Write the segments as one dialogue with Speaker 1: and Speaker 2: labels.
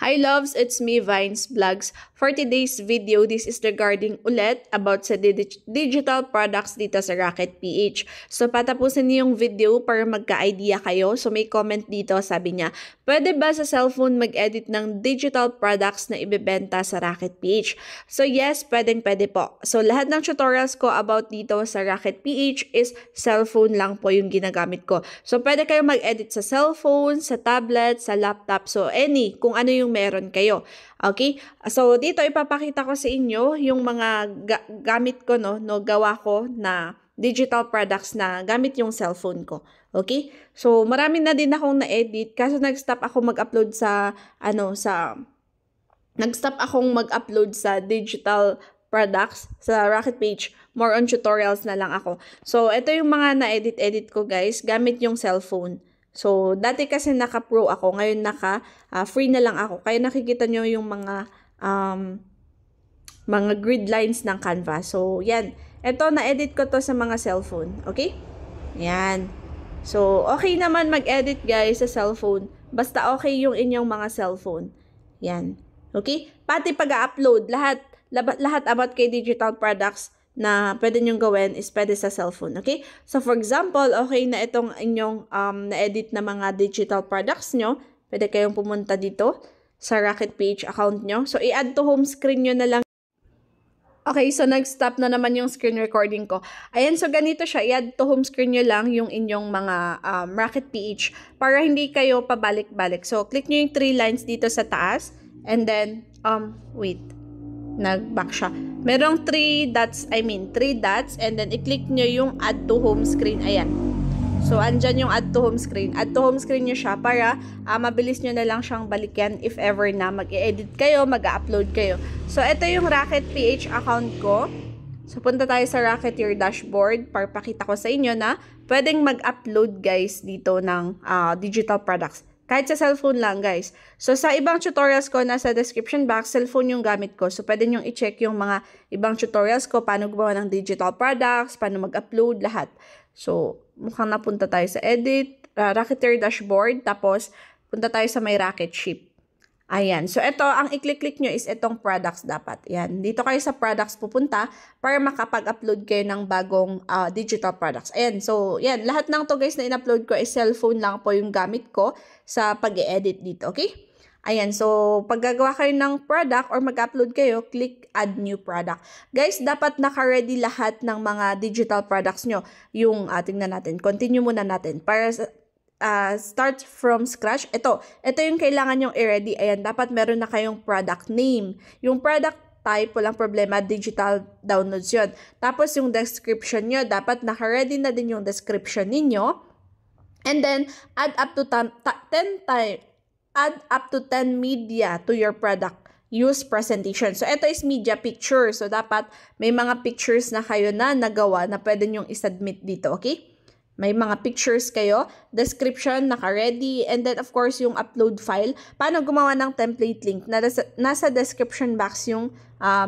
Speaker 1: Hi loves, it's me Vines Vlogs. For today's video, this is regarding ulit about sa digital products dito sa Rocket PH. So patapusin niyo yung video para magka-idea kayo. So may comment dito, sabi niya, pwede ba sa cellphone mag-edit ng digital products na ibebenta sa Rocket PH? So yes, pwede po. So lahat ng tutorials ko about dito sa Rocket PH is cellphone lang po yung ginagamit ko. So pwede kayo mag-edit sa cellphone, sa tablet, sa laptop. So kung ano yung meron kayo. Okay? So, dito ipapakita ko sa inyo yung mga gamit ko, gawa ko na digital products na gamit yung cellphone ko. Okay? So, marami na din akong na-edit kaso nag-stop akong mag-upload nag-stop akong mag-upload sa digital products sa Rocket Page. More on tutorials na lang ako. So, ito yung mga na-edit ko guys, gamit yung cellphone. So, dati kasi naka-pro ako, ngayon naka-free na lang ako. Kaya nakikita nyo yung mga grid lines ng Canva. So, yan. Ito, na-edit ko to sa mga cellphone. Okay? Yan. So, okay naman mag-edit guys sa cellphone. Basta okay yung inyong mga cellphone. Yan. Okay? Pati pag-upload, lahat about kay digital products na pwede nyong gawin is pwede sa cellphone, okay? So, for example, okay na itong inyong na-edit na mga digital products nyo, pwede kayong pumunta dito sa Rocket Page account nyo. So, i-add to home screen nyo na lang. Okay, so nag-stop na naman yung screen recording ko. Ayan, so ganito siya. I-add to home screen nyo lang yung inyong mga Rocket PH para hindi kayo pabalik-balik. So, click nyo yung 3 lines dito sa taas. And then, wait. Nag-back siya. Merong 3 dots, and then i-click nyo yung add to home screen. Ayan. So, andyan yung add to home screen. Add to home screen nyo siya para mabilis nyo na lang siyang balikan if ever na mag-edit kayo, mag-upload kayo. So, ito yung Rocket PH account ko. So, punta tayo sa Rocketeer dashboard para pakita ko sa inyo na pwedeng mag-upload guys dito ng digital products. Kahit sa cellphone lang, guys. So, sa ibang tutorials ko, nasa description box, cellphone yung gamit ko. So, pwede nyo i-check yung mga ibang tutorials ko, paano gumawa ng digital products, paano mag-upload, lahat. So, mukhang napunta tayo sa edit, Rocketeer dashboard, tapos punta tayo sa may rocket ship. Ayan. So, ito, ang i-click-click nyo is itong products dapat. Ayan. Dito kayo sa products pupunta para makapag-upload kayo ng bagong digital products. Ayan. So, yan. Lahat ng to guys na in-upload ko is cellphone lang po yung gamit ko sa pag-i-edit dito. Okay? Ayan. So, pag gagawa kayo ng product or mag-upload kayo, click add new product. Guys, dapat naka-ready lahat ng mga digital products nyo. Yung, tingnan natin. Continue muna natin. Para start from scratch. Ito yung kailangan nyong i-ready. Ayan, dapat meron na kayong product name. Yung product type, walang problema, digital downloads yun. Tapos yung description nyo, dapat naka-ready na din yung description ninyo. And then, add up to 10 media to your product. Use presentation. So, ito is media picture. So, dapat may mga pictures na kayo na nagawa na pwede nyong isubmit dito. Okay? May mga pictures kayo, description, naka-ready, and then of course yung upload file. Paano gumawa ng template link? Nasa description box yung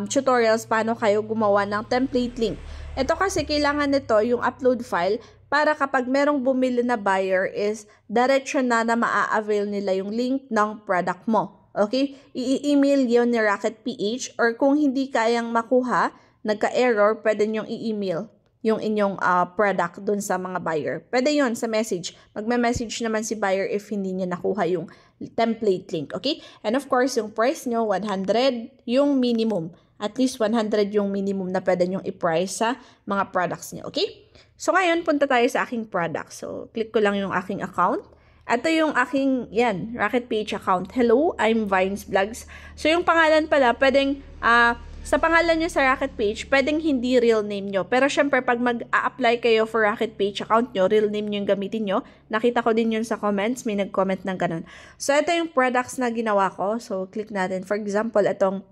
Speaker 1: tutorials paano kayo gumawa ng template link. Ito kasi kailangan nito yung upload file para kapag merong bumili na buyer is diretso na maa-avail nila yung link ng product mo. Okay? I-email yun ni Rocket PH or kung hindi kayang makuha, nagka-error, pwede nyong i-email yung inyong product dun sa mga buyer. Pwede yun sa message. Magme-message naman si buyer if hindi niya nakuha yung template link. Okay? And of course, yung price nyo, 100 yung minimum. At least 100 yung minimum na pwede nyong i-price sa mga products nyo. Okay? So, ngayon, punta tayo sa aking product. So, click ko lang yung aking account. Ito yung aking, Rocket PH account. Hello, I'm Vines Vlogs. So, yung pangalan pala, pwedeng, sa pangalan nyo sa Rocket Page, pwedeng hindi real name nyo. Pero syempre, pag mag-a-apply kayo for Rocket Page account nyo, real name nyo yung gamitin nyo. Nakita ko din yun sa comments. May nag-comment ng ganun. So, ito yung products na ginawa ko. So, click natin. For example, itong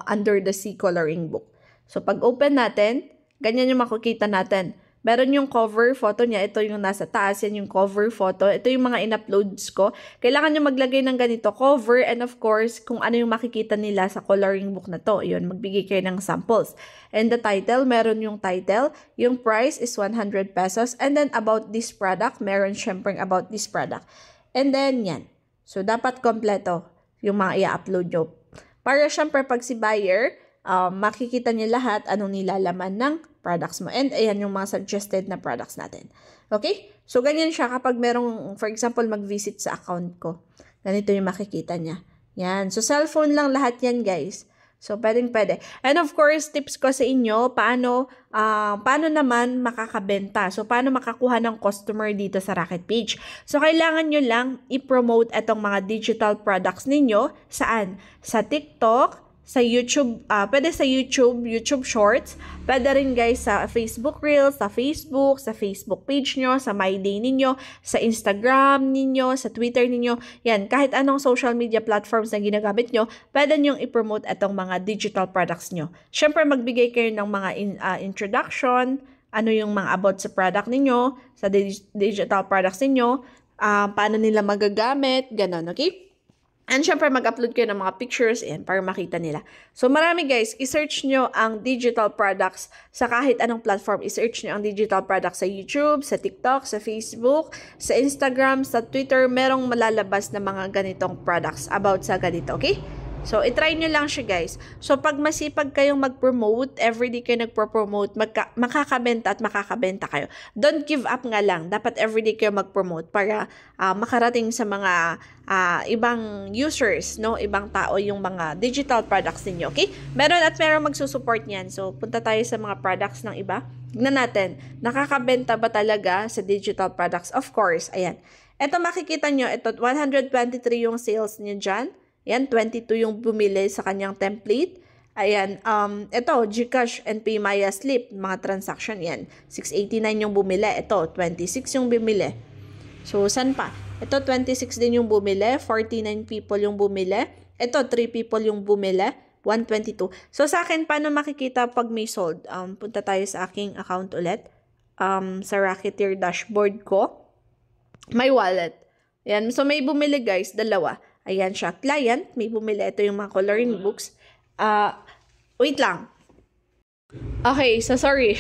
Speaker 1: Under the Sea Coloring Book. So, pag open natin, ganyan yung makikita natin. Meron yung cover photo niya. Ito yung nasa taas. Yan yung cover photo. Ito yung mga in-uploads ko. Kailangan nyo maglagay ng ganito cover and of course, kung ano yung makikita nila sa coloring book na to. Yun, magbigay kayo ng samples. And the title, meron yung title. Yung price is 100 pesos. And then about this product, meron syempre about this product. And then, yan. So, dapat kompleto yung mga i-upload nyo. Para syempre, pag si buyer, makikita niya lahat anong nilalaman ng products mo. And ayan yung mga suggested na products natin. Okay? So, ganyan siya kapag merong, for example, mag-visit sa account ko. Ganito yung makikita niya. Yan. So, cellphone lang lahat yan, guys. So, pwede. And of course, tips ko sa inyo, paano naman makakabenta. So, paano makakuha ng customer dito sa Rocket Page. So, kailangan nyo lang i-promote itong mga digital products ninyo. Saan? Sa TikTok, sa YouTube, pwede sa YouTube Shorts, pwede rin guys sa Facebook Reels, sa Facebook page nyo, sa My Day ninyo, sa Instagram ninyo, sa Twitter ninyo, yan, kahit anong social media platforms na ginagamit nyo, pwede nyong i-promote itong mga digital products nyo. Siyempre, magbigay kayo ng mga introduction, ano yung mga about sa product ninyo, sa digital products ninyo, paano nila magagamit, ganon, okay? And syempre, mag-upload kayo ng mga pictures para makita nila. So, marami guys, i-search nyo ang digital products sa kahit anong platform. I-search nyo ang digital products sa YouTube, sa TikTok, sa Facebook, sa Instagram, sa Twitter. Merong malalabas na mga ganitong products about sa ganito, okay? So, itry nyo lang siya guys. So, pag masipag kayong mag-promote, everyday kayo nagpo-promote, makakabenta at makakabenta kayo. Don't give up nga lang. Dapat everyday kayo mag-promote para makarating sa mga ibang users, no? Ibang tao yung mga digital products ninyo, okay? Meron magsusupport niyan. So, punta tayo sa mga products ng iba. Tignan natin, nakakabenta ba talaga sa digital products? Of course, ayan. Ito makikita nyo, ito 123 yung sales niyo dyan. Ayan, 22 yung bumili sa kanyang template. Ayan, ito, GCash and PayMaya Slip, mga transaction yan. 689 yung bumili. Ito, 26 yung bumili. So, saan pa? Ito, 26 din yung bumili. 49 people yung bumili. Ito, 3 people yung bumili. 122. So, sa akin, paano makikita pag may sold? Punta tayo sa aking account ulit. Sa Rocketeer dashboard ko. My wallet. Ayan, so may bumili guys, dalawa. Ayan siya, client, may bumili. Ito yung mga coloring books. Wait lang. Okay, so sorry.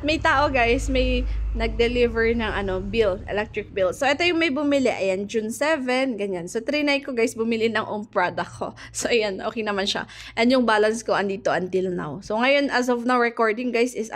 Speaker 1: May tao guys, may nag-deliver ng bill, electric bill. So ito yung may bumili. Ayan, June 7, ganyan. So trinay ko guys, bumili ng product ko. So ayan, okay naman siya. And yung balance ko andito until now. So ngayon, as of now, recording guys is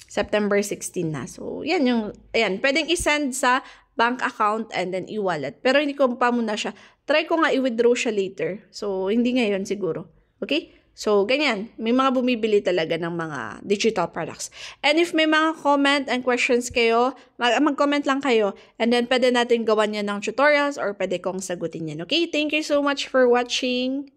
Speaker 1: September 16 na. So yan yung, ayan, pwedeng i-send sa bank account and then e-wallet. Pero hindi ko pa muna siya. Try ko nga i-withdraw siya later. So, hindi ngayon siguro. Okay? So, ganyan. May mga bumibili talaga ng mga digital products. And if may mga comment and questions kayo, mag-comment lang kayo. And then, pwede natin gawan yan ng tutorials or pwede kong sagutin yan. Okay? Thank you so much for watching.